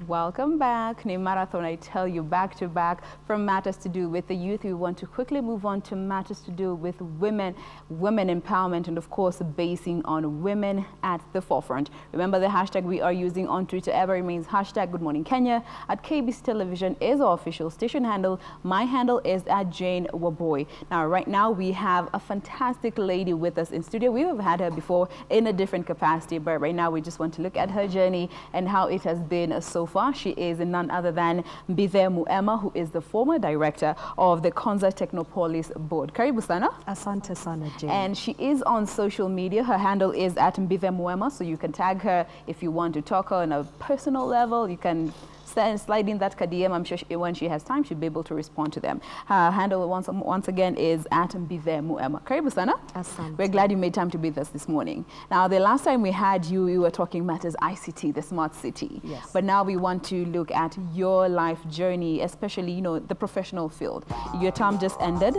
Welcome back. New Marathon, I tell you, back to back from matters to do with the youth. We want to quickly move on to matters to do with women empowerment, and of course, basing on women at the forefront. Remember, the hashtag we are using on Twitter ever remains hashtag Good Morning Kenya. At KBC Television is our official station handle. My handle is at Jane Waboy. Now, right now, we have a fantastic lady with us in studio. We've had her before in a different capacity, but right now we just want to look at her journey and how it has been so far. She is none other than Mbithe Muema, who is the former director of the Konza Technopolis board. Karibu sana. Asante sana, Jane. And she is on social media. Her handle is at Mbithe Muema, so you can tag her if you want to talk her on a personal level. You can slide in that DM. I'm sure when she has time, she'll be able to respond to them. Her handle once again is at Mbithe Muema. Karibu sana. Asante. We're glad you made time to be with us this morning. Now, the last time we had you, we were talking matters ICT, the smart city. Yes. But now we want to look at your life journey, especially, the professional field. Your term just ended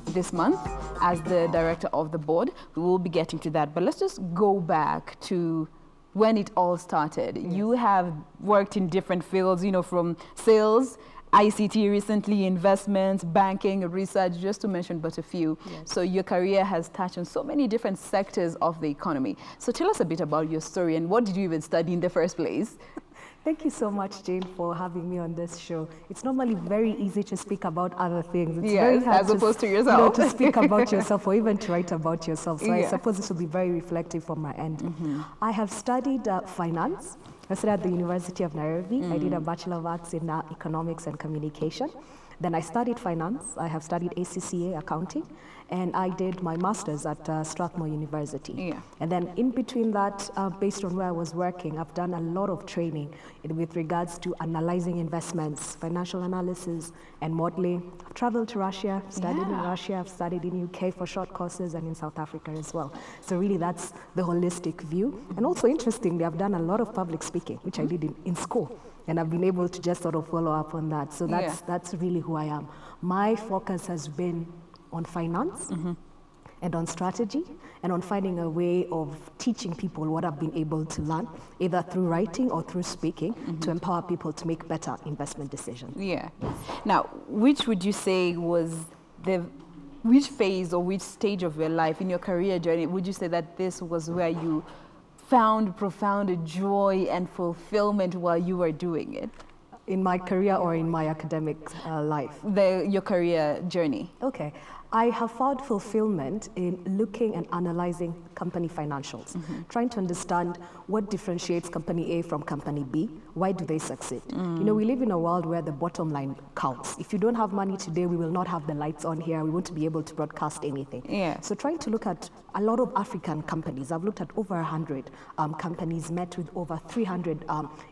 this month as the director of the board. We will be getting to that, but let's just go back to when it all started. Yes. You have worked in different fields, from sales, ICT recently, investments, banking, research, just to mention but a few. Yes. So your career has touched on so many different sectors of the economy. So tell us a bit about your story and what did you even study in the first place? Thank you so much, Jane, for having me on this show. It's normally very easy to speak about other things. It's very hard as opposed to yourself. to speak about yourself or even to write about yourself. So I Yeah. suppose this will be very reflective from my end. I have studied finance. I studied at the University of Nairobi. I did a Bachelor of Arts in Economics and Communication. Then I studied finance. I have studied ACCA accounting, and I did my master's at Strathmore University. Yeah. And then in between that, based on where I was working, I've done a lot of training with regards to analyzing investments, financial analysis, and modeling. I've traveled to Russia, studied in Russia. I've studied in UK for short courses and in South Africa as well. So really, that's the holistic view. And also, interestingly, I've done a lot of public speaking, which I did in school. And I've been able to just sort of follow up on that. So that's really who I am. My focus has been on finance and on strategy and on finding a way of teaching people what I've been able to learn, either through writing or through speaking, to empower people to make better investment decisions. Yeah. Now, which would you say was which phase or which stage of your life in your career journey would you say that this was where you found profound joy and fulfillment while you were doing it? In my career or in my academic life? Your career journey. Okay. I have found fulfillment in looking and analyzing company financials, trying to understand what differentiates company A from company B. Why do they succeed? We live in a world where the bottom line counts. If you don't have money today, we will not have the lights on here. We won't be able to broadcast anything. Yeah. So trying to look at a lot of African companies. I've looked at over 100 companies, met with over 300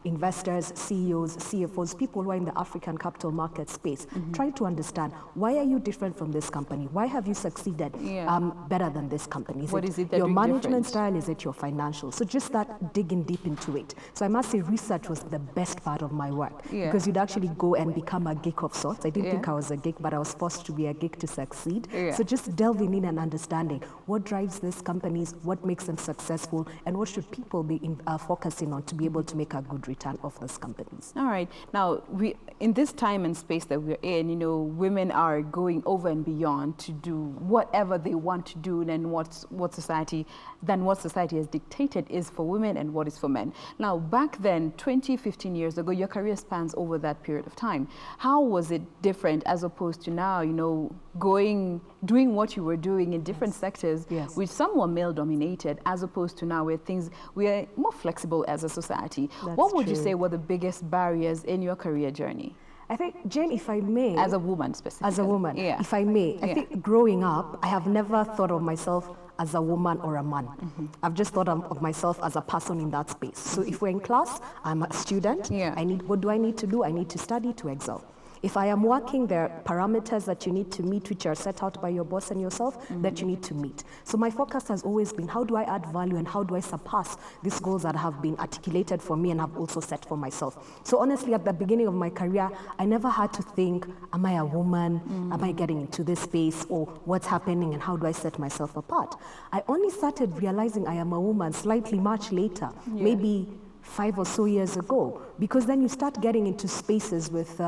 investors, CEOs, CFOs, people who are in the African capital market space, trying to understand, why are you different from this company? Why have you succeeded better than this company? What is it that your doing management different? style? Is it your financial? So just that digging deep into it. So I must say research was the best part of my work because you'd actually go and become a geek of sorts. I didn't think I was a geek, but I was forced to be a geek to succeed. So just delving in and understanding what drives these companies, what makes them successful, and what should people be focusing on to be able to make a good return of those companies. All right. Now, in this time and space that we're in, women are going over and beyond to do whatever they want to do and what society has dictated is for women and what is for men. Now, back then, 15 years ago, your career spans over that period of time. How was it different as opposed to now, doing what you were doing in different sectors, which some were male-dominated, as opposed to now where we are more flexible as a society? What would you say were the biggest barriers in your career journey? I think, Jane, if I may... As a woman, specifically. As a woman, if I may. I think growing up, I have never thought of myself as a woman or a man. I've just thought of myself as a person in that space. So if we're in class, I'm a student. What do I need to do? I need to study to excel. If I am working, there are parameters that you need to meet, which are set out by your boss and yourself, that you need to meet. So my focus has always been, how do I add value and how do I surpass these goals that have been articulated for me and have also set for myself? So honestly, at the beginning of my career, I never had to think, am I a woman? Am I getting into this space? Or what's happening and how do I set myself apart? I only started realizing I am a woman slightly much later, maybe 5 or so years ago, because then you start getting into spaces with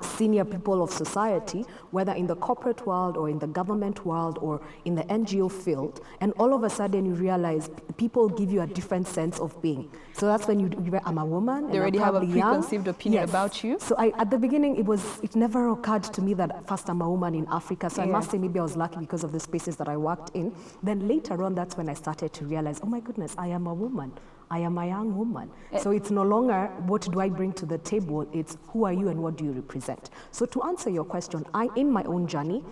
senior people of society, whether in the corporate world or in the government world or in the NGO field, and all of a sudden you realize people give you a different sense of being. So that's when I'm a woman. They already have a preconceived opinion about you? So at the beginning, it never occurred to me that first I'm a woman in Africa. So I must say maybe I was lucky because of the spaces that I worked in. Then later on, that's when I started to realize, oh my goodness, I am a woman. I am a young woman. So it's no longer what do I bring to the table, it's who are you and what do you represent. So to answer your question, in my own journey,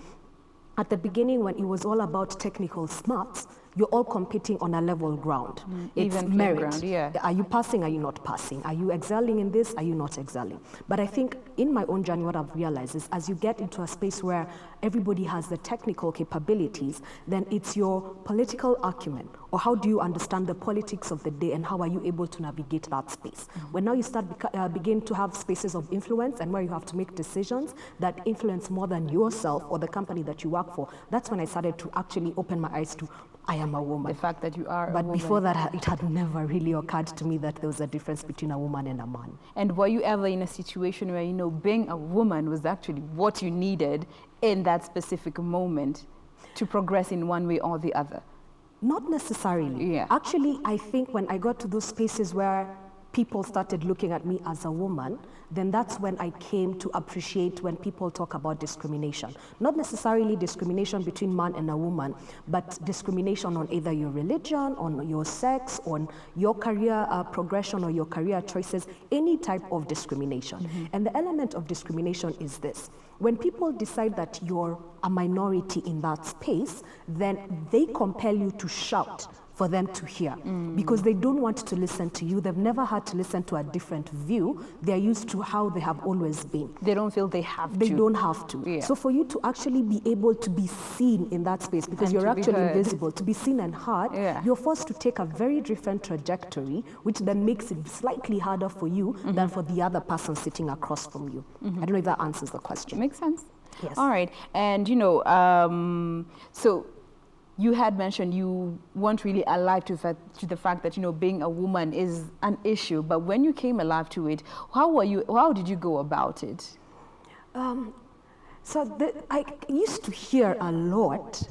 at the beginning when it was all about technical smarts, you're all competing on a level ground. It's even merit. Ground, yeah. Are you passing? Are you not passing? Are you excelling in this? Are you not excelling? But I think in my own journey, what I've realized is as you get into a space where everybody has the technical capabilities, then it's your political acumen, or how do you understand the politics of the day and how are you able to navigate that space? When now you start begin to have spaces of influence and where you have to make decisions that influence more than yourself or the company that you work for, that's when I started to actually open my eyes to I am a woman. The fact that you are But a woman. before that, it had never really occurred to me that there was a difference between a woman and a man. And were you ever in a situation where, being a woman was actually what you needed in that specific moment to progress in one way or the other? Not necessarily. Yeah. Actually, I think when I got to those spaces where people started looking at me as a woman, then that's when I came to appreciate when people talk about discrimination. Not necessarily discrimination between man and a woman, but discrimination on either your religion, on your sex, on your career progression or your career choices, any type of discrimination. And the element of discrimination is this. When people decide that you're a minority in that space, then they compel you to shout for them to hear, because they don't want to listen to you. They've never had to listen to a different view. They're used to how they have always been. They don't feel they have to. They don't have to. Yeah. So for you to actually be able to be seen in that space, because And you're to be actually heard. invisible, to be seen and heard, you're forced to take a very different trajectory, which then makes it slightly harder for you than for the other person sitting across from you. I don't know if that answers the question. Makes sense. Yes. All right. And, so you had mentioned you weren't really alive to the fact that, being a woman is an issue. But when you came alive to it, how did you go about it? I used to hear a lot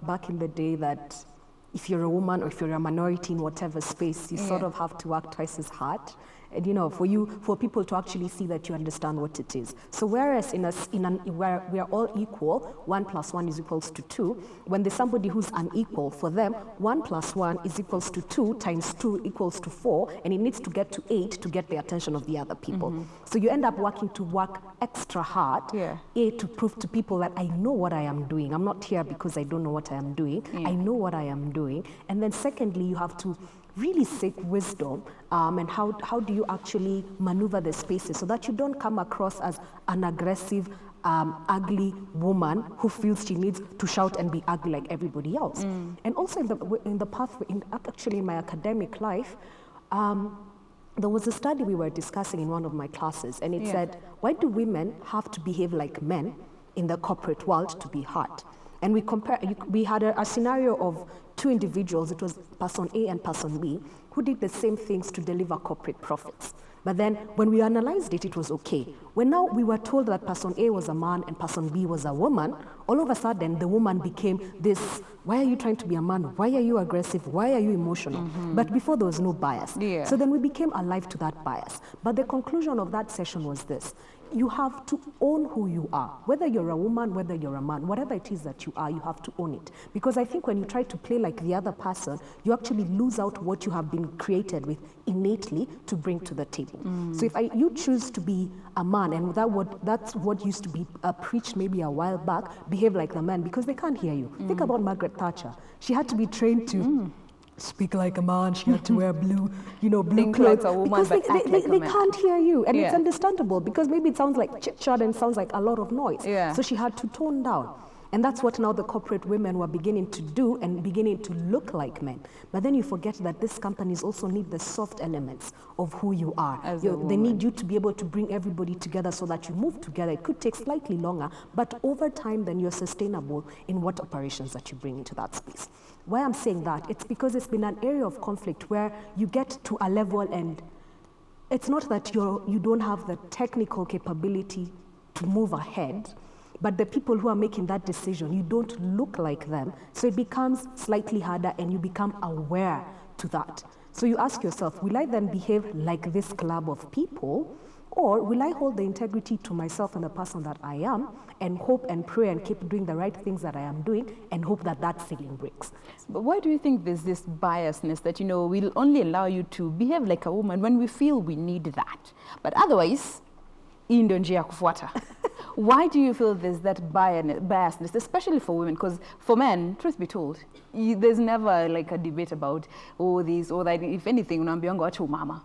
back in the day that if you're a woman or if you're a minority in whatever space, you sort of have to work twice as hard. And for people to actually see that you understand what it is. So whereas where we are all equal, 1 + 1 is equals to 2. When there's somebody who's unequal, for them 1 + 1 is equals to 2 times 2 equals to 4, and it needs to get to 8 to get the attention of the other people. So you end up working extra hard, to prove to people that I know what I am doing. I'm not here because I don't know what I am doing. I know what I am doing. And then secondly, you have to really seek wisdom and how do you actually maneuver the spaces so that you don't come across as an aggressive, ugly woman who feels she needs to shout and be ugly like everybody else. And also in the pathway, actually in my academic life, there was a study we were discussing in one of my classes, and it said, why do women have to behave like men in the corporate world to be heard? And we had a scenario of 2 individuals, it was person A and person B, who did the same things to deliver corporate profits. But then when we analyzed it, it was okay. When now we were told that person A was a man and person B was a woman, all of a sudden the woman became this, why are you trying to be a man? Why are you aggressive? Why are you emotional? But before there was no bias. So then we became alive to that bias. But the conclusion of that session was this. You have to own who you are. Whether you're a woman, whether you're a man, whatever it is that you are, you have to own it. Because I think when you try to play like the other person, you actually lose out what you have been created with innately to bring to the table. So if you choose to be a man, and that's what used to be preached maybe a while back, behave like the man, because they can't hear you. Think about Margaret Thatcher. She had to be trained to speak like a man. She had to wear blue clothes, like a woman, because but act like a they man. can't hear you, and it's understandable because maybe it sounds like chit chat and sounds like a lot of noise. So she had to tone down. And that's what now the corporate women were beginning to do and beginning to look like men. But then you forget that these companies also need the soft elements of who you are. They need you to be able to bring everybody together so that you move together. It could take slightly longer, but over time, then you're sustainable in what operations that you bring into that space. Why I'm saying that, it's because it's been an area of conflict where you get to a level and it's not that you don't have the technical capability to move ahead, but the people who are making that decision, you don't look like them. So it becomes slightly harder and you become aware to that. So you ask yourself, will I then behave like this club of people? Or will I hold the integrity to myself and the person that I am and hope and pray and keep doing the right things that I am doing and hope that that ceiling breaks? But why do you think there's this biasness that, we'll only allow you to behave like a woman when we feel we need that? But otherwise, hii ndio njia ya kufuata. Why do you feel there's that biasness, especially for women? Because for men, truth be told, there's never like a debate about, this or that. If anything, unaambiwanga wacha umama,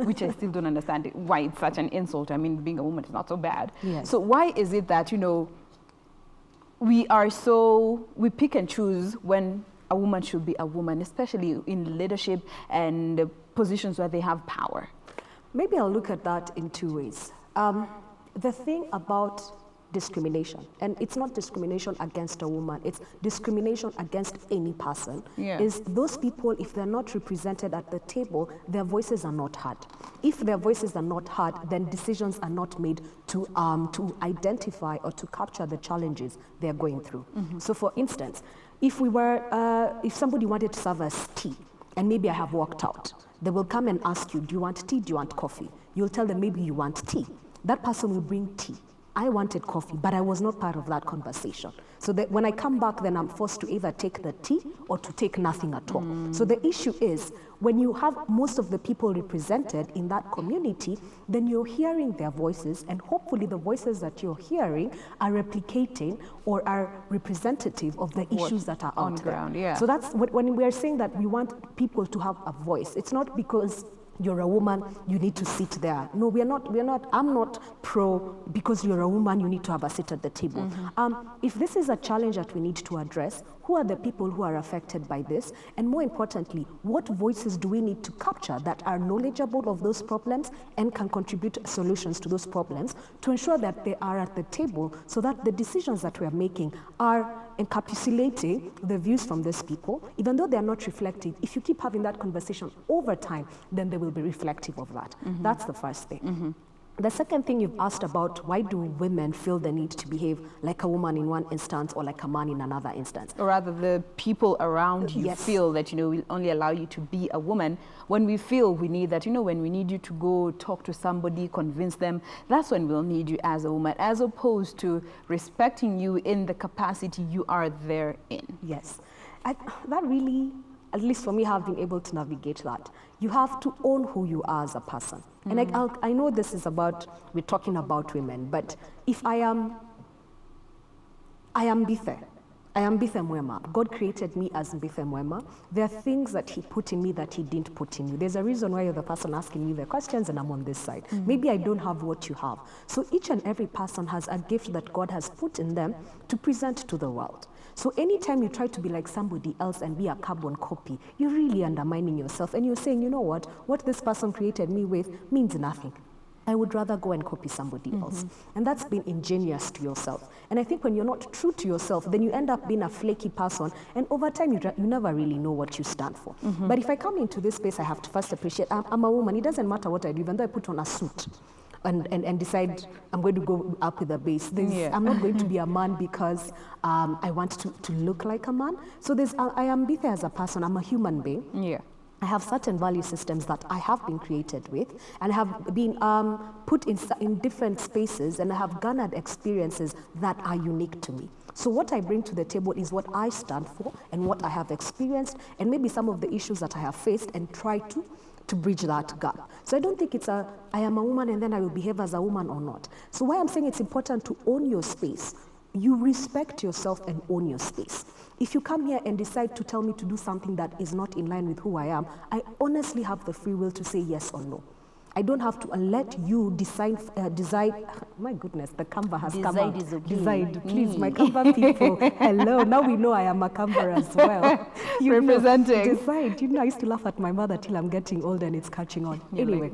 which I still don't understand why it's such an insult. I mean, being a woman is not so bad. Yes. So why is it that, we pick and choose when a woman should be a woman, especially in leadership and positions where they have power? Maybe I'll look at that in two ways. The thing about discrimination, and it's not discrimination against a woman, it's discrimination against any person, is those people, if they're not represented at the table, their voices are not heard. If their voices are not heard, then decisions are not made to identify or to capture the challenges they're going through. So for instance, if somebody wanted to serve us tea, and maybe I have walked out, they will come and ask you, do you want tea, do you want coffee? You'll tell them maybe you want tea. That person will bring tea. I wanted coffee, but I was not part of that conversation. So that when I come back, then I'm forced to either take the tea or to take nothing at all. So the issue is, when you have most of the people represented in that community, then you're hearing their voices, and hopefully the voices that you're hearing are replicating or are representative of the issues that are on out ground, there. So that's when we're saying that we want people to have a voice. It's not because you're a woman, you need to sit there. No, I'm not pro, because you're a woman, you need to have a seat at the table. If this is a challenge that we need to address, who are the people who are affected by this? And more importantly, what voices do we need to capture that are knowledgeable of those problems and can contribute solutions to those problems to ensure that they are at the table, so that the decisions that we are making are encapsulating the views from these people, even though they are not reflective. If you keep having that conversation over time, then they will be reflective of that. That's the first thing. The second thing you've asked about, why do women feel the need to behave like a woman in one instance or like a man in another instance? Or rather, the people around you feel that, we'll only allow you to be a woman when we feel we need that, when we need you to go talk to somebody, convince them, that's when we'll need you as a woman, as opposed to respecting you in the capacity you are there in. Yes. That really, at least for me, have been able to navigate that. You have to own who you are as a person. And I know this is we're talking about women, but if I am Mbithe. I am Mbithe Mwema. God created me as Mbithe Mwema. There are things that he put in me that he didn't put in you. There's a reason why you're the person asking me the questions and I'm on this side. Maybe I don't have what you have. So each and every person has a gift that God has put in them to present to the world. So anytime you try to be like somebody else and be a carbon copy, you're really undermining yourself, and you're saying, you know what this person created me with means nothing. I would rather go and copy somebody else. And that's being ingenious to yourself. And I think when you're not true to yourself, then you end up being a flaky person, and over time you never really know what you stand for. But if I come into this space, I have to first appreciate I'm a woman. It doesn't matter what I do, even though I put on a suit and decide I'm going to go up with a base. I'm not going to be a man because I want to look like a man. So I am Mbithe as a person. I'm a human being. I have certain value systems that I have been created with, and have been put in different spaces, and I have garnered experiences that are unique to me. So what I bring to the table is what I stand for and what I have experienced, and maybe some of the issues that I have faced, and try to bridge that gap. So I don't think it's I am a woman and then I will behave as a woman or not. So why I'm saying it's important to own your space. You respect yourself and own your space. If you come here and decide to tell me to do something that is not in line with who I am, I honestly have the free will to say yes or no. I don't have to let you decide, my goodness, the Canva has come out. Is okay. Decide, please, my Canva people. Hello, now we know I am a Canva as well. Representing. Decide. I used to laugh at my mother till I'm getting older and it's catching on. Anyway.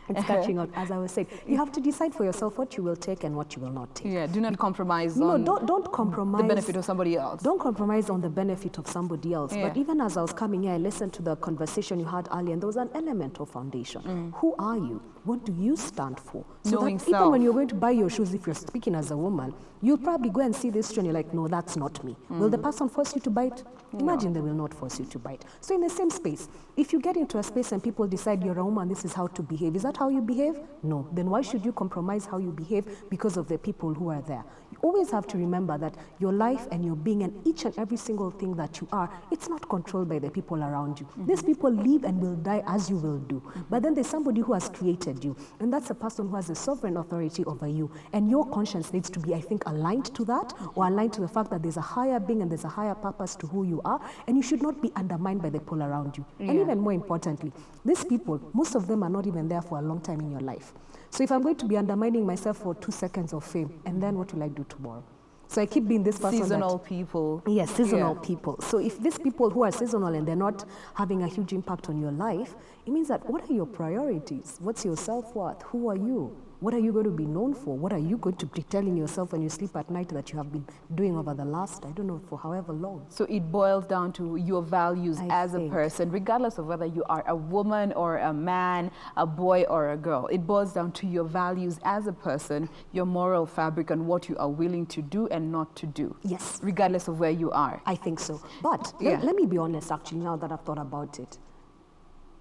It's catching on, as I was saying. You have to decide for yourself what you will take and what you will not take. Yeah, do not compromise on don't compromise the benefit of somebody else. Don't compromise on the benefit of somebody else. Yeah. But even as I was coming here, I listened to the conversation you had earlier, and there was an element of foundation. Who are you? What do you stand for? So Knowing that even self. when you're going to buy your shoes, if you're speaking as a woman, you'll probably go and see this shoe and you're like, no, that's not me. Will the person force you to buy it? Imagine they will not force you to buy it. So in the same space, if you get into a space and people decide you're a woman, this is how to behave, is that how you behave? No. Then why should you compromise how you behave because of the people who are there? You always have to remember that your life and your being and each and every single thing that you are, it's not controlled by the people around you. These people live and will die as you will do. But then there's somebody who has created you, and that's a person who has a sovereign authority over you. And your conscience needs to be, I think, aligned to that, or aligned to the fact that there's a higher being and there's a higher purpose to who you are, and you should not be undermined by the people around you. And even more importantly, these people, most of them are not even there for a long time in your life. So if I'm going to be undermining myself for 2 seconds of fame, and then what will I do tomorrow? So I keep being this person Seasonal people. Yes, seasonal people. So if these people who are seasonal and they're not having a huge impact on your life, it means that what are your priorities? What's your self-worth? Who are you? What are you going to be known for? What are you going to be telling yourself when you sleep at night that you have been doing over the last, I don't know, for however long? So it boils down to your values as a think. person, regardless of whether you are a woman or a man, a boy or a girl. It boils down to your values as a person, your moral fabric, and what you are willing to do and not to do. Yes. Regardless of where you are. I think so. But Yeah. let me be honest, actually, now that I've thought about it.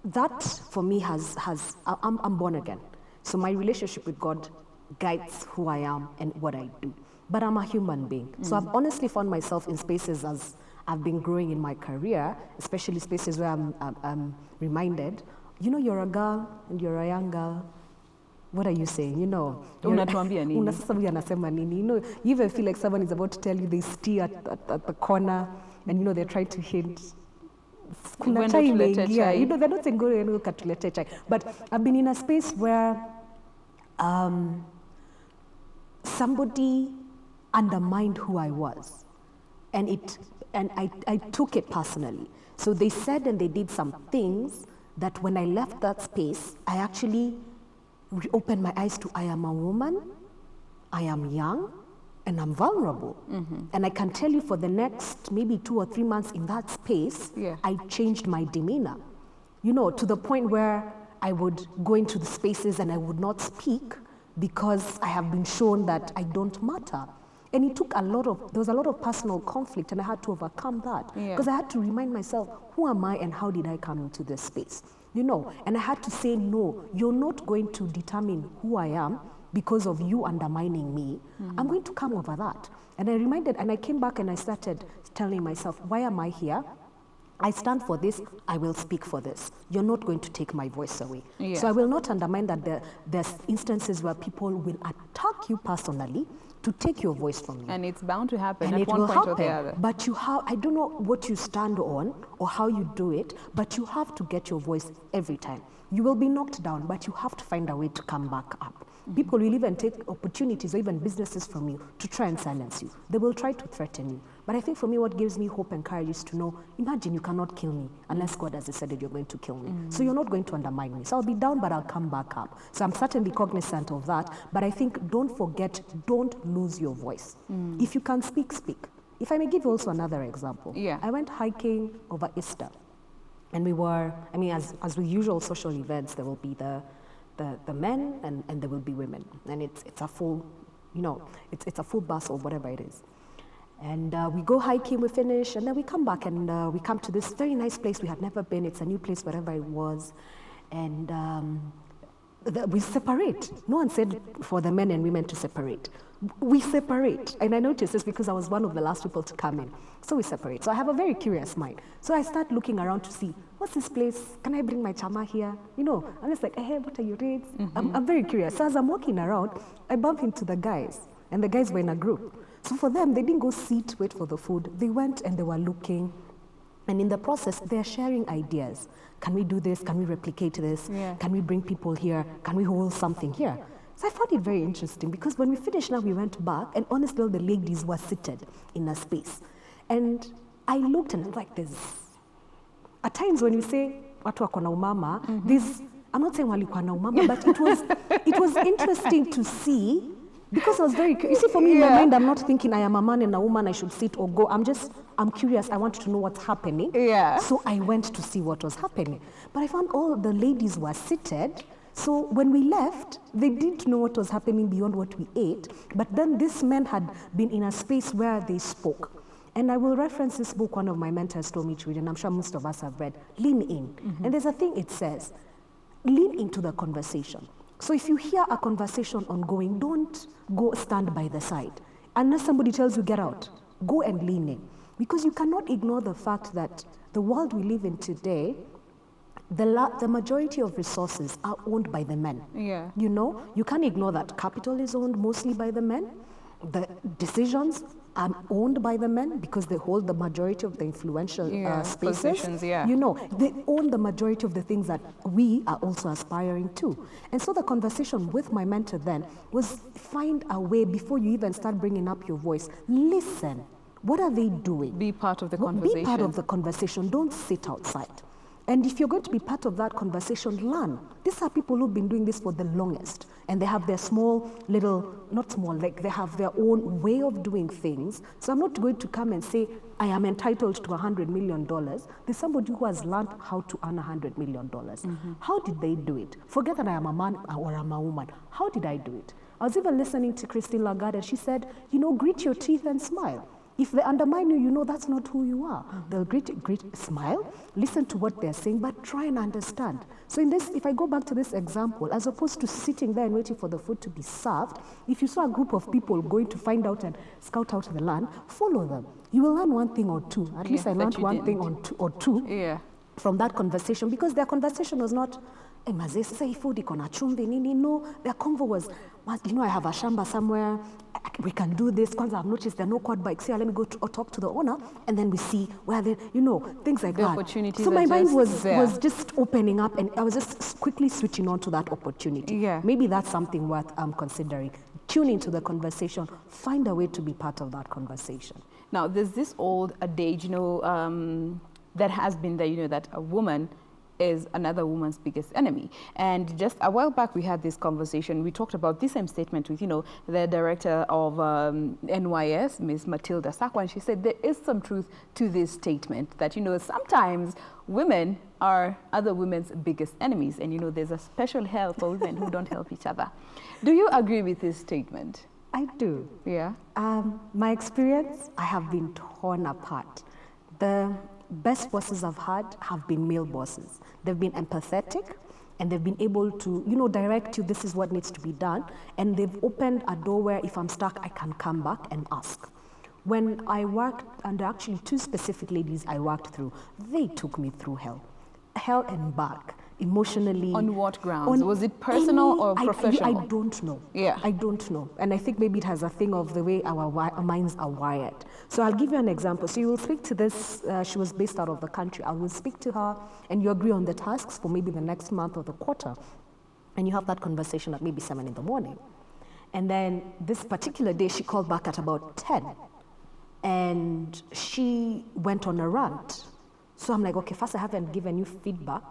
That, for me, I'm born again. So my relationship with God guides who I am and what I do. But I'm a human being. So I've honestly found myself in spaces as I've been growing in my career, especially spaces where I'm reminded, you're a girl and you're a young girl. What are you saying? Unatuambia nini? Sasa huyu anasema nini? You even feel like someone is about to tell you they steer at the corner and they're trying to hint. Kuna chai imeingia. They're not saying go katulete chai. But I've been in a space where somebody undermined who I was, and I took it personally. So they said and they did some things that when I left that space, I actually opened my eyes to I am a woman, I am young, and I'm vulnerable. And I can tell you for the next maybe 2 or 3 months in that space, I changed my demeanor. To the point where I would go into the spaces and I would not speak because I have been shown that I don't matter. And it took there was a lot of personal conflict, and I had to overcome that. Because I had to remind myself, who am I and how did I come into this space? And I had to say, no, you're not going to determine who I am because of you undermining me. I'm going to come over that. And I came back and I started telling myself, why am I here? I stand for this, I will speak for this. You're not going to take my voice away. So I will not undermine that there's instances where people will attack you personally to take your voice from you. And it's bound to happen And at it one will point happen. or the other. But I don't know what you stand on or how you do it, but you have to get your voice every time. You will be knocked down, but you have to find a way to come back up. People will even take opportunities or even businesses from you to try and silence you. They will try to threaten you. But I think for me, what gives me hope and courage is to know, imagine you cannot kill me unless God has decided you're going to kill me. So you're not going to undermine me. So I'll be down, but I'll come back up. So I'm certainly cognizant of that. But I think don't forget, don't lose your voice. If you can speak, speak. If I may give you also another example. I went hiking over Easter. And we were, as with usual social events, there will be the men and there will be women. And it's a full, it's a full bus or whatever it is. And we go hiking, we finish, and then we come back and we come to this very nice place we had never been. It's a new place, wherever it was. And we separate. No one said for the men and women to separate. We separate. And I noticed this because I was one of the last people to come in. So we separate. So I have a very curious mind. So I start looking around to see, what's this place? Can I bring my chama here? I'm just like, hey, what are your rates? I'm very curious. So as I'm walking around, I bump into the guys. And the guys were in a group. So for them, they didn't go sit, wait for the food. They went and they were looking. And in the process, they're sharing ideas. Can we do this? Can we replicate this? Yeah. Can we bring people here? Can we hold something here? So I found it very interesting because when we finished now, we went back, and honestly, all the ladies were seated in a space. And I looked and I was like, this. At times when you say, watu wako na umama, this, I'm not saying walikuwa na umama, but it was interesting to see because I was very curious. You see, for me in my mind, I'm not thinking I am a man and a woman, I should sit or go. I'm curious, I want to know what's happening. Yeah. So I went to see what was happening. But I found all the ladies were seated. So when we left, they didn't know what was happening beyond what we ate. But then these men had been in a space where they spoke. And I will reference this book one of my mentors told me to read, and I'm sure most of us have read, Lean In. And there's a thing it says, lean into the conversation. So if you hear a conversation ongoing, don't go stand by the side. Unless somebody tells you get out, go and lean in. Because you cannot ignore the fact that the world we live in today, the majority of resources are owned by the men. Yeah. You know, you can't ignore that capital is owned mostly by the men. The decisions are owned by the men because they hold the majority of the influential spaces. Positions, yeah. You know, they own the majority of the things that we are also aspiring to. And so the conversation with my mentor then was find a way before you even start bringing up your voice. Listen. What are they doing? Be part of the conversation. Be part of the conversation. Don't sit outside. And if you're going to be part of that conversation, learn. These are people who've been doing this for the longest. And they have their small little, not small, like they have their own way of doing things. So I'm not going to come and say, I am entitled to $100 million. There's somebody who has learned how to earn $100 million. How did they do it? Forget that I am a man or I'm a woman. How did I do it? I was even listening to Christine Lagarde, and she said, you know, grit your teeth and smile. If they undermine you, you know that's not who you are. They'll grit, smile, listen to what they're saying, but try and understand. So in this, if I go back to this example, as opposed to sitting there and waiting for the food to be served, if you saw a group of people going to find out and scout out the land, follow them. You will learn one thing or two. At least I learned one thing or two from that conversation, because their conversation was not, no, their convo was, you know, I have a shamba somewhere, we can do this. Kwanza, I've noticed there are no quad bikes here. Let me go talk to the owner, and then we see where they, you know, things like that. Opportunities. So my mind was just opening up, and I was just quickly switching on to that opportunity. Yeah. Maybe that's something worth considering. Tune into the conversation. Find a way to be part of that conversation. Now, there's this old adage, you know, that has been there, you know, that a woman is another woman's biggest enemy. And just a while back, we had this conversation. We talked about this same statement with, you know, the director of NYS, Ms. Matilda Sakwa, and she said there is some truth to this statement that, you know, sometimes women are other women's biggest enemies. And, you know, there's a special hell for women who don't help each other. Do you agree with this statement? I do. Yeah. My experience, I have been torn apart. The best bosses I've had have been male bosses. They've been empathetic, and they've been able to, you know, direct you, this is what needs to be done. And they've opened a door where if I'm stuck, I can come back and ask. When I worked, and actually two specific ladies I worked through, they took me through hell and back. Emotionally. On what grounds? Was it personal or professional? I don't know. Yeah. I don't know. And I think maybe it has a thing of the way our minds are wired. So I'll give you an example. So you will speak to this, she was based out of the country. I will speak to her, and you agree on the tasks for maybe the next month or the quarter. And you have that conversation at maybe 7 in the morning. And then this particular day, she called back at about 10. And she went on a rant. So I'm like, okay, first I haven't given you feedback.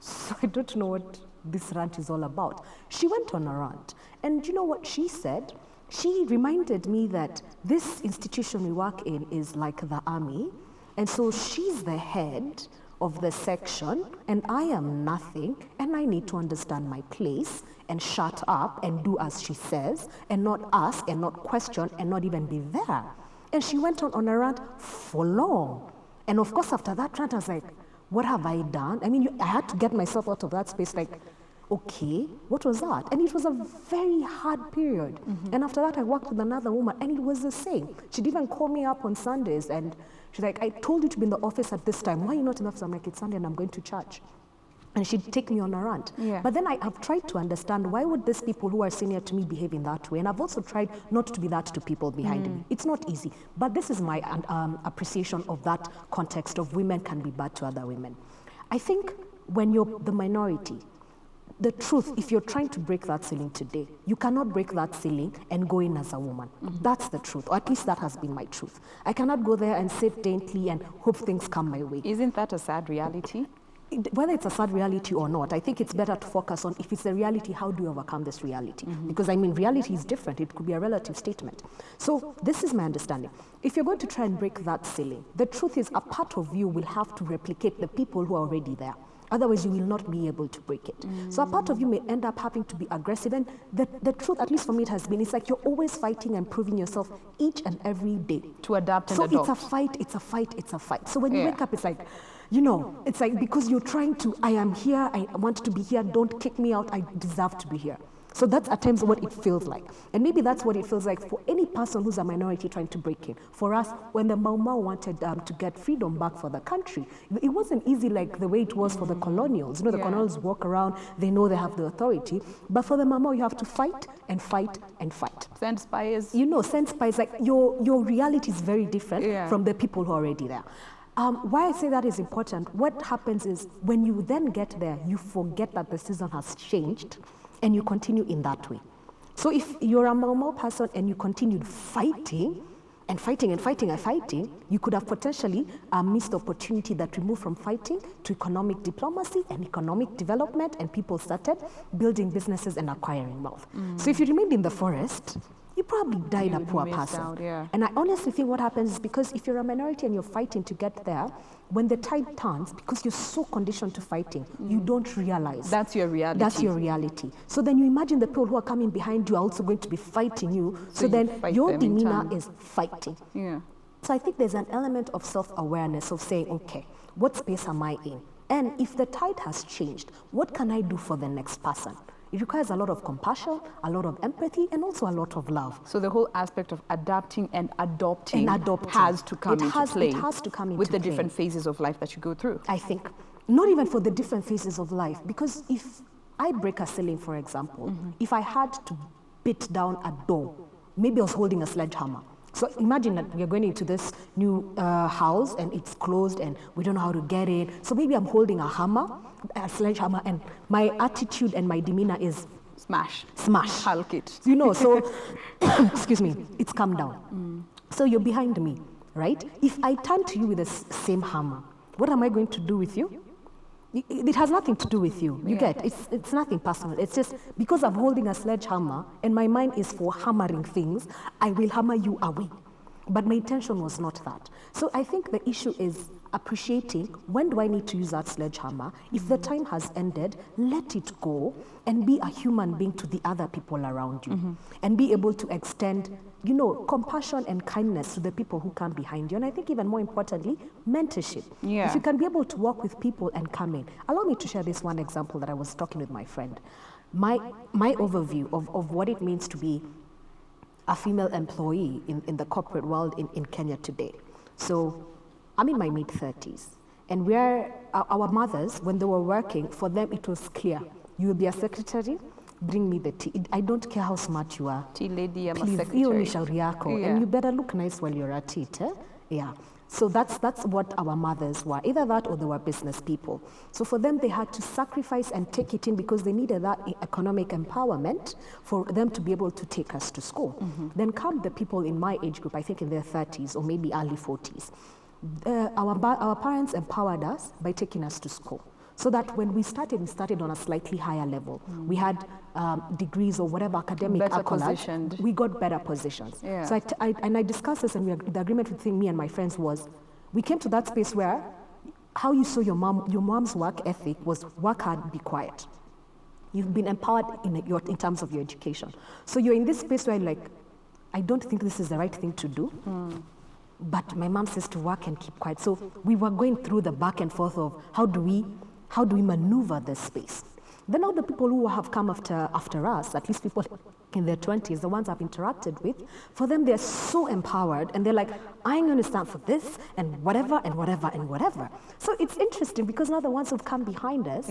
So I don't know what this rant is all about. She went on a rant. And you know what she said? She reminded me that this institution we work in is like the army. And so she's the head of the section, and I am nothing, and I need to understand my place and shut up and do as she says, and not ask and not question and not even be there. And she went on a rant for long. And of course, after that rant, I was like, what have I done? I mean, I had to get myself out of that space, like, okay, what was that? And it was a very hard period. And after that, I worked with another woman, and it was the same. She'd even call me up on Sundays, and she's like, I told you to be in the office at this time. Why are you not in the office? I'm like, it's Sunday, and I'm going to church. and she'd take me on a rant. Yeah. But then I have tried to understand, why would these people who are senior to me behave in that way? And I've also tried not to be that to people behind me. It's not easy, but this is my appreciation of that context of women can be bad to other women. I think when you're the minority, the truth, if you're trying to break that ceiling today, you cannot break that ceiling and go in as a woman. That's the truth, or at least that has been my truth. I cannot go there and sit daintily and hope things come my way. Isn't that a sad reality? Whether it's a sad reality or not, I think it's better to focus on, if it's a reality, how do you overcome this reality? Because I mean, reality is different. It could be a relative statement. So this is my understanding. If you're going to try and break that ceiling, the truth is a part of you will have to replicate the people who are already there. Otherwise, you will not be able to break it. So a part of you may end up having to be aggressive. And the truth, at least for me, it has been, it's like you're always fighting and proving yourself each and every day. To adapt and so adopt. it's a fight, it's a fight, it's a fight. So when you wake up, it's like, you know, it's like because you're trying to, I am here, I want to be here, don't kick me out, I deserve to be here. So that's at times what it feels like. And maybe that's what it feels like for any person who's a minority trying to break in. For us, when the Mau Mau wanted to get freedom back for the country, it wasn't easy like the way it was for the colonials. You know, the colonials walk around, they know they have the authority. But for the Mau Mau, you have to fight and fight and fight. Send spies. You know, send spies, like your reality is very different from the people who are already there. Why I say that is important, what happens is when you then get there, you forget that the season has changed and you continue in that way. So if you're a Mau Mau person and you continued fighting and fighting and fighting and fighting, you could have potentially missed the opportunity that we moved from fighting to economic diplomacy and economic development, and people started building businesses and acquiring wealth. So if you remained in the forest, you probably died a poor person. Out, And I honestly think what happens is because if you're a minority and you're fighting to get there, when the tide turns, because you're so conditioned to fighting, you don't realize. That's your reality. That's your reality. So then you imagine the people who are coming behind you are also going to be fighting you. So then your demeanor is fighting. Yeah. So I think there's an element of self-awareness of saying, okay, what space am I in? And if the tide has changed, what can I do for the next person? It requires a lot of compassion, a lot of empathy, and also a lot of love. So the whole aspect of adapting and adopting has to come into play. It has to come into with the play. different phases of life that you go through. I think. Not even for the different phases of life. Because if I break a ceiling, for example, if I had to beat down a door, maybe I was holding a sledgehammer. So imagine that we are going into this new house and it's closed and we don't know how to get in. So maybe I'm holding a hammer, a sledgehammer, and my attitude and my demeanor is Smash. Hulk it. You know, so, excuse me, it's come down. So you're behind me, right? If I turn to you with the same hammer, what am I going to do with you? It has nothing to do with you. You get, it's nothing personal. It's just because I'm holding a sledgehammer and my mind is for hammering things, I will hammer you away. But my intention was not that. So I think the issue is appreciating, when do I need to use that sledgehammer? If the time has ended, let it go and be a human being to the other people around you. And be able to extend, you know, compassion and kindness to the people who come behind you. And I think even more importantly, mentorship. If you can be able to work with people and come in. Allow me to share this one example that I was talking with my friend. My overview of what it means to be a female employee in the corporate world in Kenya today. So I'm in my mid-30s. And our mothers, when they were working, for them it was clear. You will be a secretary, bring me the tea. I don't care how smart you are. Tea lady, I'm a Please, secretary. hiyo ni shauri yako. And you better look nice while you're at it. Yeah. So that's what our mothers were. Either that or they were business people. So for them, they had to sacrifice and take it in because they needed that economic empowerment for them to be able to take us to school. Then come the people in my age group, I think in their 30s or maybe early 40s. Our parents empowered us by taking us to school. So that when we started on a slightly higher level. We had degrees or whatever academic accolades. We got better positions. So I discussed this, and the agreement between me and my friends was, we came to that space where how you saw your mom's work ethic was work hard, be quiet. You've been empowered in terms of your education. So you're in this space where you're like, I don't think this is the right thing to do. But my mom says to work and keep quiet. So we were going through the back and forth of how do we maneuver this space. Then all the people who have come after us, at least people in their 20s, the ones I've interacted with, for them they're so empowered and they're like, I'm going to stand for this and whatever and whatever and whatever. So it's interesting because now the ones who've come behind us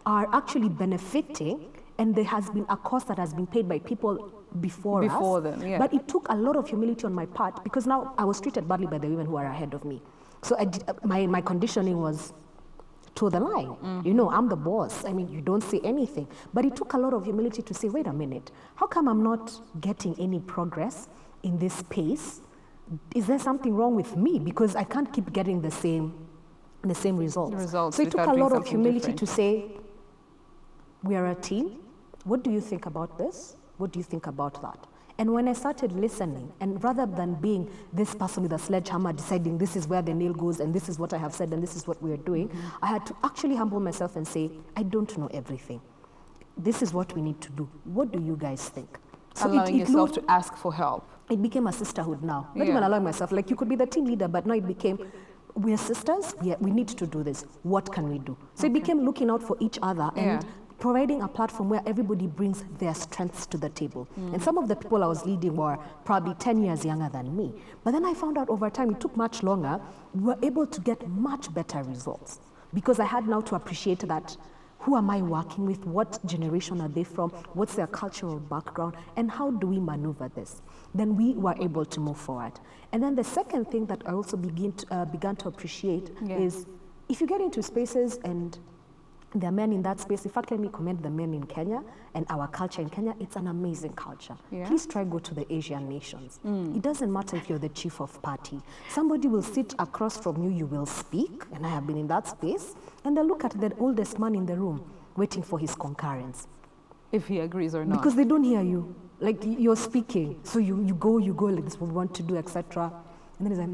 are actually benefiting, and there has been a cost that has been paid by people before us. them, yeah. But it took a lot of humility on my part because now I was treated badly by the women who are ahead of me. So my conditioning was to the line. You know, I'm the boss. I mean, you don't say anything. But it took a lot of humility to say, wait a minute, how come I'm not getting any progress in this pace? Is there something wrong with me? Because I can't keep getting the same results. So it took a lot of humility to say, we are a team. What do you think about this? What do you think about that? And when I started listening, and rather than being this person with a sledgehammer deciding this is where the nail goes and this is what I have said and this is what we are doing, I had to actually humble myself and say, I don't know everything. This is what we need to do. What do you guys think? So allowing yourself to ask for help. It became a sisterhood now. Not even allowing myself. Like, you could be the team leader, but now it became, we're sisters, we need to do this. What can we do? So it became looking out for each other and providing a platform where everybody brings their strengths to the table. And some of the people I was leading were probably 10 years younger than me. But then I found out over time, it took much longer, we were able to get much better results because I had now to appreciate that, who am I working with? What generation are they from? What's their cultural background? And how do we maneuver this? Then we were able to move forward. And then the second thing that I also began to appreciate is if you get into spaces and there are men in that space. In fact, let me commend the men in Kenya and our culture in Kenya. It's an amazing culture. Please try go to the Asian nations. It doesn't matter if you're the chief of party. Somebody will sit across from you, you will speak, and I have been in that space, and they'll look at the oldest man in the room waiting for his concurrence. If he agrees or not. Because they don't hear you. Like, you're speaking, so you go like this, what we want to do, etc. And then he's like,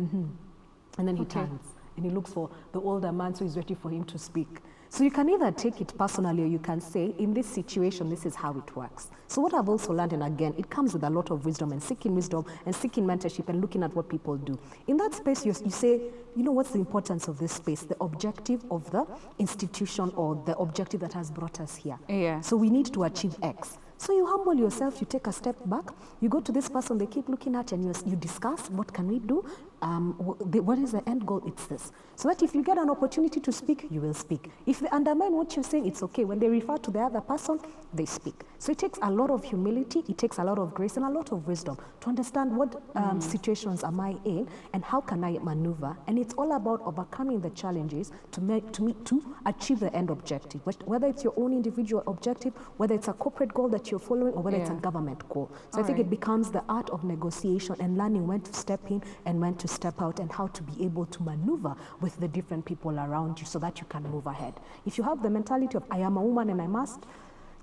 and then he turns, and he looks for the older man, so he's waiting for him to speak. So you can either take it personally or you can say, in this situation, this is how it works. So what I've also learned, and again, it comes with a lot of wisdom and seeking mentorship and looking at what people do. In that space, you say, you know, what's the importance of this space? The objective of the institution or the objective that has brought us here. So we need to achieve X. So you humble yourself, you take a step back, you go to this person they keep looking at and you discuss, what can we do? What is the end goal? It's this. So that if you get an opportunity to speak, you will speak. If they undermine what you're saying, it's okay. When they refer to the other person, they speak. So it takes a lot of humility, it takes a lot of grace and a lot of wisdom to understand what situations am I in and how can I maneuver. And it's all about overcoming the challenges to achieve the end objective. Whether it's your own individual objective, whether it's a corporate goal that you're following, or whether it's a government goal. So I think it becomes the art of negotiation and learning when to step in and when to step out and how to be able to maneuver with the different people around you so that you can move ahead. If you have the mentality of I am a woman and I must,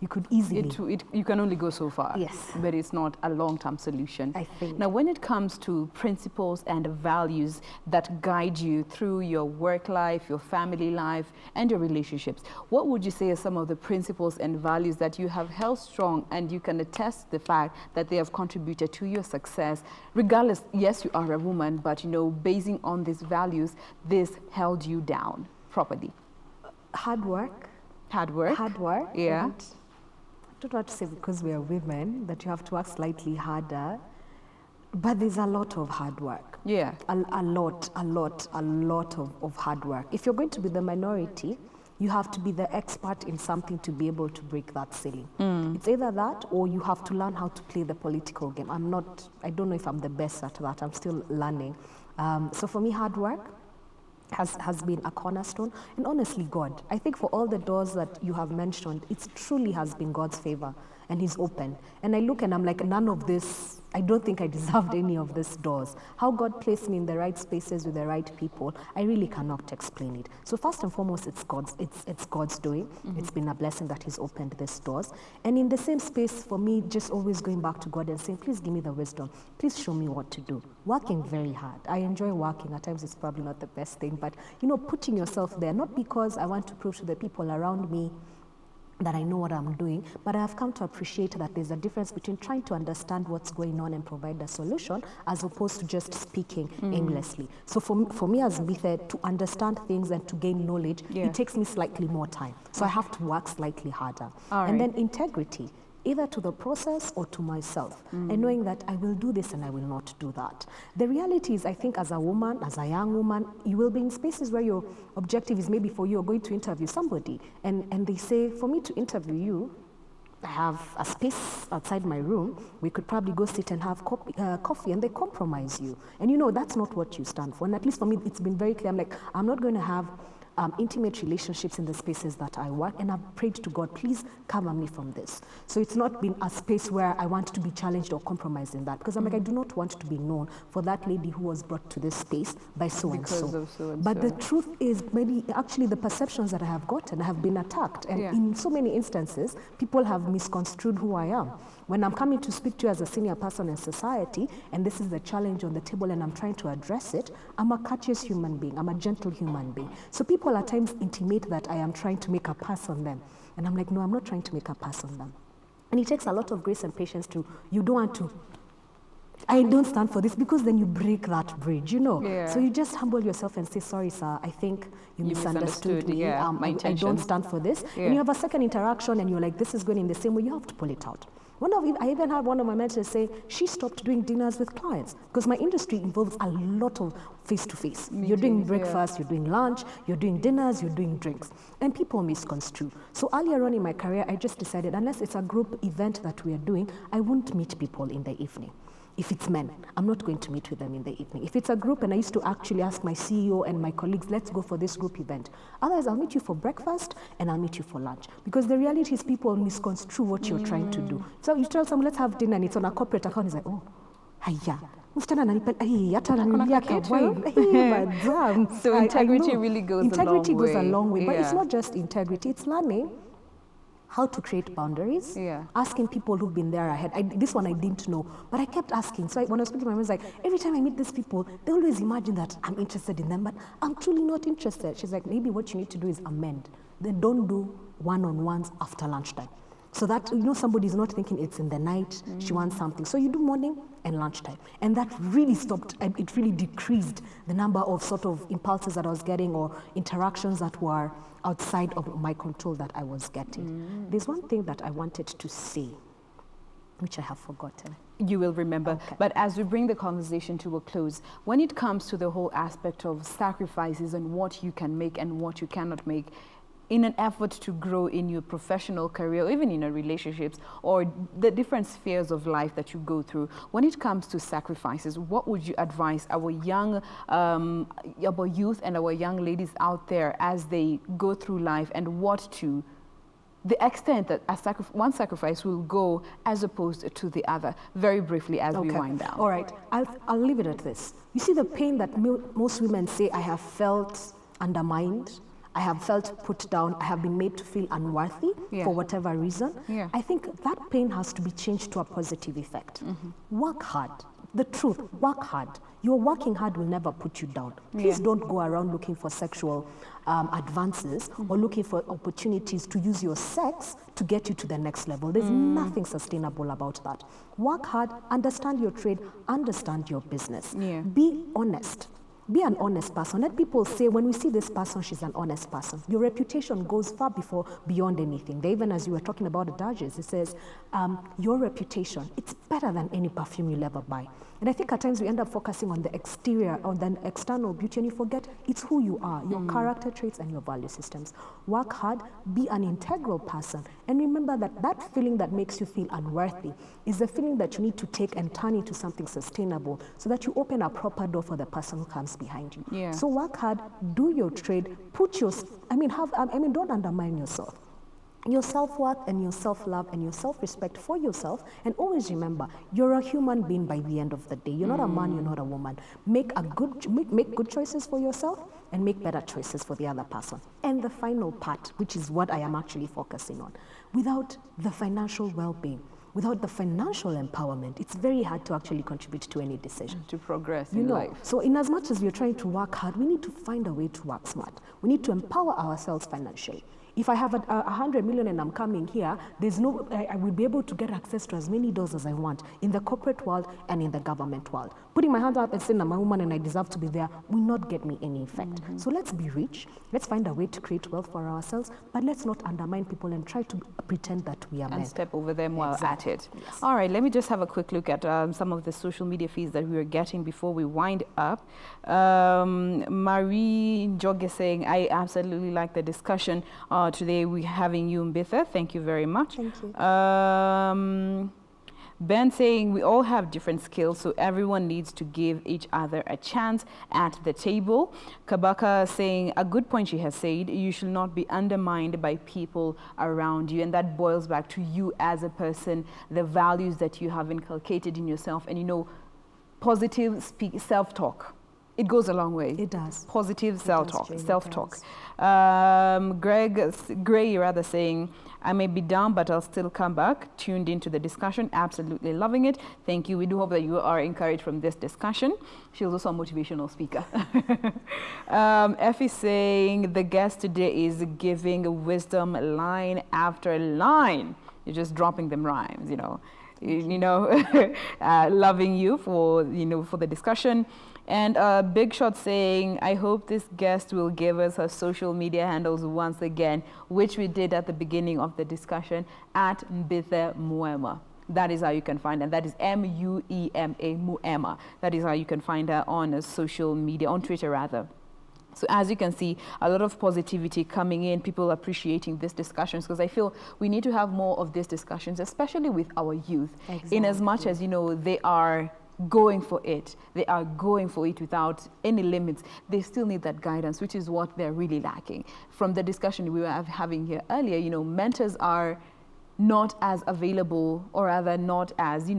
you could easily... You can only go so far. Yes. But it's not a long-term solution. I think. Now, when it comes to principles and values that guide you through your work life, your family life, and your relationships, what would you say are some of the principles and values that you have held strong and you can attest the fact that they have contributed to your success? Regardless, yes, you are a woman, but, you know, basing on these values, this held you down properly. Hard work. Hard work. Hard work. Yeah. I don't want to say because we are women that you have to work slightly harder, but there's a lot of hard work. Yeah. A lot of hard work. If you're going to be the minority, you have to be the expert in something to be able to break that ceiling. It's either that or you have to learn how to play the political game. I don't know if I'm the best at that. I'm still learning. So for me, hard work has been a cornerstone. And honestly, God, I think for all the doors that you have mentioned, it truly has been God's favor and He's opened. And I look and I'm like, none of this, I don't think I deserved any of these doors. How God placed me in the right spaces with the right people, I really cannot explain it. So first and foremost, it's God's doing. It's been a blessing that He's opened these doors. And in the same space for me, just always going back to God and saying, please give me the wisdom. Please show me what to do. Working very hard. I enjoy working. At times it's probably not the best thing, but, you know, putting yourself there, not because I want to prove to the people around me that I know what I'm doing, but I have come to appreciate that there's a difference between trying to understand what's going on and provide a solution as opposed to just speaking aimlessly. So for me as Mbithe, to understand things and to gain knowledge, it takes me slightly more time. So I have to work slightly harder. And then integrity, either to the process or to myself, and knowing that I will do this and I will not do that. The reality is, I think as a woman, as a young woman, you will be in spaces where your objective is maybe for you, you're going to interview somebody, and they say, for me to interview you, I have a space outside my room, we could probably go sit and have coffee, and they compromise you. And you know, that's not what you stand for. And at least for me, it's been very clear. I'm like, I'm not going to have intimate relationships in the spaces that I work, and I've prayed to God, please cover me from this. So it's not been a space where I want to be challenged or compromised in that, because I'm like, I do not want to be known for that lady who was brought to this space by so and so. But the truth is, maybe actually the perceptions that I have gotten have been attacked, and in so many instances, people have misconstrued who I am. When I'm coming to speak to you as a senior person in society, and this is the challenge on the table and I'm trying to address it, I'm a courteous human being, I'm a gentle human being. So people at times intimate that I am trying to make a pass on them. And I'm like, no, I'm not trying to make a pass on them. And it takes a lot of grace and patience to, you don't want to, I don't stand for this, because then you break that bridge, you know. So you just humble yourself and say, sorry, sir, I think you misunderstood me. I don't stand for this. And you have a second interaction and you're like, this is going in the same way, you have to pull it out. I even had one of my mentors say, she stopped doing dinners with clients, because my industry involves a lot of face-to-face. You're doing breakfast, you're doing lunch, you're doing dinners, you're doing drinks, and people misconstrue. So earlier on in my career, I just decided, unless it's a group event that we are doing, I won't meet people in the evening. If it's men, I'm not going to meet with them in the evening. If it's a group, and I used to actually ask my CEO and my colleagues, let's go for this group event. Otherwise, I'll meet you for breakfast and I'll meet you for lunch. Because the reality is, people misconstrue what you're trying to do. So you tell someone, let's have dinner, and it's on a corporate account, it's like, oh, hiya. So integrity really goes a long way. Integrity goes a long way, but it's not just integrity, it's learning how to create boundaries, asking people who've been there ahead. This one I didn't know, but I kept asking. So when I was speaking to my mom, I was like, every time I meet these people, they always imagine that I'm interested in them, but I'm truly not interested. She's like, maybe what you need to do is amend. Then don't do one-on-ones after lunchtime. So that, you know, somebody's not thinking it's in the night, she wants something. So you do morning and lunchtime. And that really stopped, it really decreased the number of sort of impulses that I was getting or interactions that were outside of my control that I was getting. There's one thing that I wanted to say, which I have forgotten. You will remember. Okay. But as we bring the conversation to a close, when it comes to the whole aspect of sacrifices and what you can make and what you cannot make, in an effort to grow in your professional career, or even in your relationships, or the different spheres of life that you go through, when it comes to sacrifices, what would you advise our young, our youth and our young ladies out there as they go through life, and what to, the extent that one sacrifice will go as opposed to the other? Very briefly as we wind down. All right, I'll leave it at this. You see the pain that most women say, I have felt undermined, I have felt put down, I have been made to feel unworthy for whatever reason. I think that pain has to be changed to a positive effect. Work hard. The truth, work hard. Your working hard will never put you down. Please don't go around looking for sexual advances or looking for opportunities to use your sex to get you to the next level. There's nothing sustainable about that. Work hard, understand your trade, understand your business. Be honest. Be an honest person. Let people say, when we see this person, she's an honest person. Your reputation goes far beyond anything. Even as you were talking about the Dodgers, it says, your reputation, it's better than any perfume you'll ever buy. And I think at times we end up focusing on the exterior, on the external beauty, and you forget it's who you are, your character traits and your value systems. Work hard, be an integral person, and remember that that feeling that makes you feel unworthy is the feeling that you need to take and turn into something sustainable, so that you open a proper door for the person who comes behind you. So work hard, do your trade, don't undermine yourself. Your self-worth and your self-love and your self-respect for yourself, and always remember, you're a human being by the end of the day. You're not a man, you're not a woman. Make good choices for yourself and make better choices for the other person. And the final part, which is what I am actually focusing on, without the financial well-being, without the financial empowerment, it's very hard to actually contribute to any decision. To progress in life. So in as much as we're trying to work hard, we need to find a way to work smart. We need to empower ourselves financially. If I have 100 million and I'm coming here, there's no, I will be able to get access to as many doors as I want in the corporate world and in the government world. Putting my hand up and saying I'm a woman and I deserve to be there will not get me any effect. So let's be rich. Let's find a way to create wealth for ourselves, but let's not undermine people and try to pretend that we are men. And step over them while at it. Yes. All right, let me just have a quick look at some of the social media feeds that we were getting before we wind up. Marie Joge saying, I absolutely like the discussion today. We're having you, Mbitha. Thank you very much. Thank you. Ben saying we all have different skills, so everyone needs to give each other a chance at the table. Kabaka saying a good point she has said, you should not be undermined by people around you, and that boils back to you as a person, the values that you have inculcated in yourself, and you know, positive self-talk. It goes a long way. It does. Positive self-talk. Self-talk. Gray rather saying, I may be down, but I'll still come back. Tuned into the discussion. Absolutely loving it. Thank you. We do hope that you are encouraged from this discussion. She's also a motivational speaker. Effie saying, the guest today is giving wisdom line after line. You're just dropping them rhymes, you know. Loving you for, for the discussion. And Big Shot saying, I hope this guest will give us her social media handles once again, which we did at the beginning of the discussion, at Mbitha Muema. That is how you can find her. That is Muema, Muema. That is how you can find her on social media, on Twitter rather. So as you can see, a lot of positivity coming in, people appreciating these discussions, because I feel we need to have more of these discussions, especially with our youth. Exactly. In as much as, they are going for it. They are going for it without any limits. They still need that guidance, which is what they're really lacking. From the discussion we were having here earlier, mentors are not as available, or rather not as,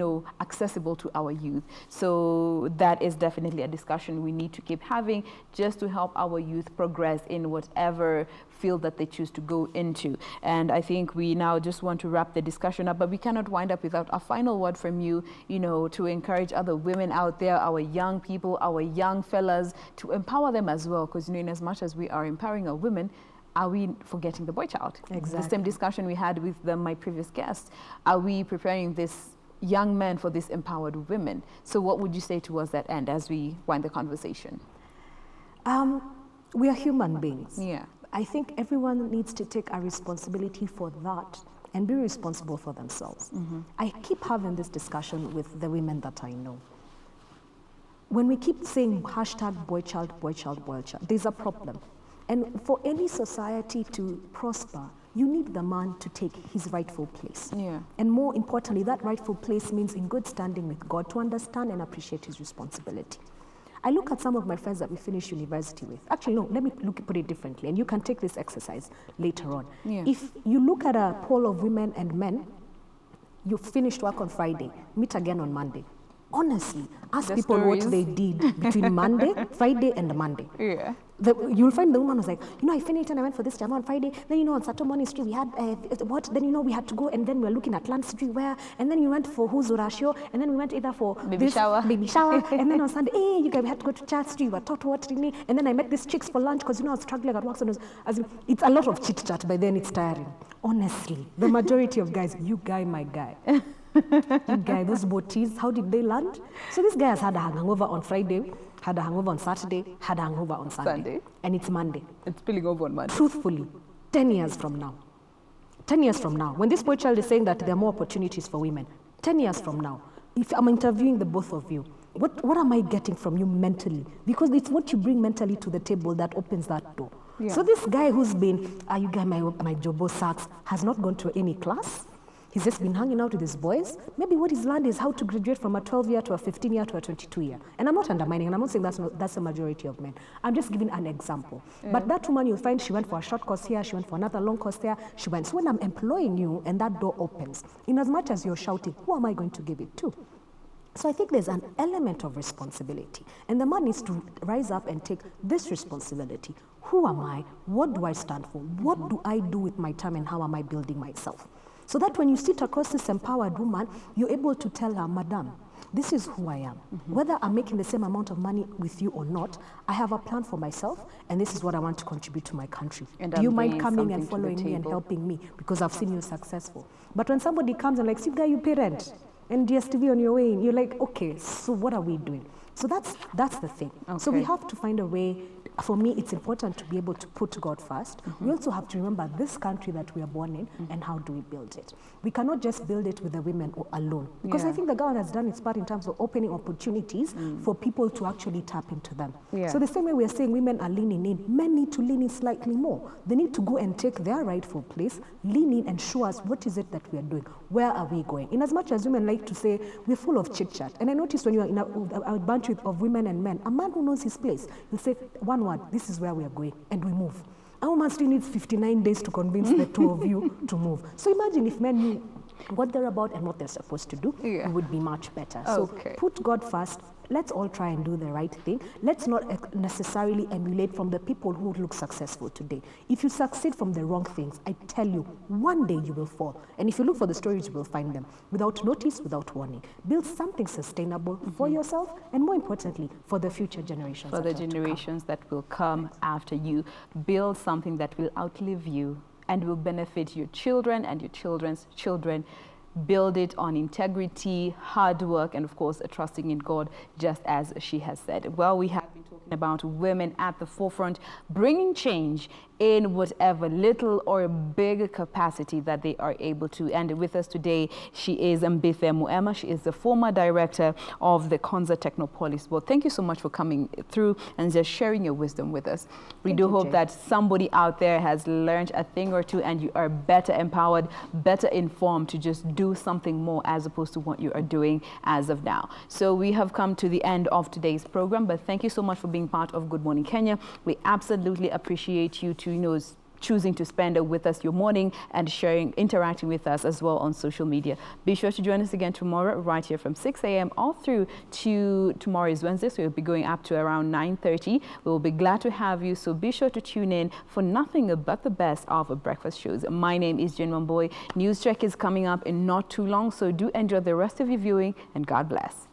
accessible to our youth. So that is definitely a discussion we need to keep having, just to help our youth progress in whatever field that they choose to go into. And I think we now just want to wrap the discussion up, but we cannot wind up without a final word from you, to encourage other women out there, our young people, our young fellas, to empower them as well. Because, in as much as we are empowering our women, are we forgetting the boy child? Exactly. The same discussion we had with my previous guests. Are we preparing this young men for these empowered women? So what would you say towards that end as we wind the conversation? We are human beings. Yeah. I think everyone needs to take a responsibility for that and be responsible for themselves. I keep having this discussion with the women that I know. When we keep saying hashtag boy child, boy child, boy child, there's a problem. And for any society to prosper, you need the man to take his rightful place. Yeah. And more importantly, that rightful place means in good standing with God, to understand and appreciate his responsibility. I look at some of my friends that we finished university with. Actually, no, let me put it differently, and you can take this exercise later on. Yeah. If you look at a poll of women and men, you finished work on Friday, meet again on Monday. Honestly, ask The people stories. what they did between Friday and Monday. Yeah. You'll find the woman was like, I finished and I went for this job on Friday. Then, on Saturday morning street, we had what? Then, we had to go, and then we were looking at Land Street where, and then we went for Huzurashio, and then we went either for Baby shower. And then on Sunday, hey, you guys, we had to go to Church Street, we were taught what really, and then I met these chicks for lunch because, I was struggling at work. So it's a lot of chit chat, but then it's tiring. Honestly, the majority of guys, you guy, my guy. You guy, those boaties, how did they land? So this guy has had a hangover on Friday, had a hangover on Saturday, had a hangover on Sunday. And it's Monday. It's spilling over on Monday. Truthfully, 10 years from now, when this boy child is saying that there are more opportunities for women, 10 years from now, if I'm interviewing the both of you, what am I getting from you mentally? Because it's what you bring mentally to the table that opens that door. Yeah. So this guy who's been, you guys, my Jobo sucks, has not gone to any class. He's just been hanging out with his boys. Maybe what he's learned is how to graduate from a 12-year to a 15-year to a 22-year. And I'm not undermining, and I'm not saying that's the majority of men. I'm just giving an example. Yeah. But that woman, you'll find she went for a short course here, she went for another long course there, she went. So when I'm employing you and that door opens, in as much as you're shouting, who am I going to give it to? So I think there's an element of responsibility. And the man needs to rise up and take this responsibility. Who am I? What do I stand for? What do I do with my time, and how am I building myself? So that when you sit across this empowered woman, you're able to tell her, Madam, this is who I am. Whether I'm making the same amount of money with you or not, I have a plan for myself, and this is what I want to contribute to my country. And do you mind bringing coming and something to the following me and table. helping me because I've seen you successful? But when somebody comes and like, see, guy, you pay rent and DSTV on your way in, you're like, okay, so what are we doing? So that's the thing. So we Okay. have to find a way. For me, it's important to be able to put God first. We also have to remember this country that we are born in and how do we build it. We cannot just build it with the women alone, because I Yeah. think the government has done its part in terms of opening opportunities for people to actually tap into them. Yeah. So the same way we are saying women are leaning in, men need to lean in slightly more. They need to go and take their rightful place, lean in and show us what is it that we are doing, where are we going. In as much as women like to say we're full of chit chat, and I noticed when you are in a bunch of women and men, a man who knows his place, he'll say one word, this is where we are going, and we move. A woman still needs 59 days to convince the two of you to move. So imagine if men knew what they're about and what they're supposed to do, Yeah. it would be much better. Okay. So put God first. Let's all try and do the right thing. Let's not necessarily emulate from the people who look successful today. If you succeed from the wrong things, I tell you, one day you will fall. And if you look for the stories, you will find them. Without notice, without warning. Build something sustainable for yourself and, more importantly, for the future generations. For the that are to come. generations that will come after you. Build something that will outlive you and will benefit your children and your children's children. Build it on integrity, hard work, and of course, trusting in God, just as she has said. Well, we have been talking about women at the forefront, bringing change in whatever little or big capacity that they are able to. And with us today, she is Mbithe Muema. She is the former director of the Konza Technopolis Board. Thank you so much for coming through and just sharing your wisdom with us. We Thank do you, hope Jay. that somebody out there has learned a thing or two and you are better empowered, better informed to just do something more as opposed to what you are doing as of now. So we have come to the end of today's program, but thank you so much for being part of Good Morning Kenya. We absolutely appreciate you to, choosing to spend with us your morning and interacting with us as well on social media. Be sure to join us again tomorrow right here from 6 a.m. all through to tomorrow is Wednesday, so we'll be going up to around 9:30. We'll be glad to have you, so be sure to tune in for nothing but the best of breakfast shows. My name is Jane Wamboy. News Check is coming up in not too long, so do enjoy the rest of your viewing and God bless.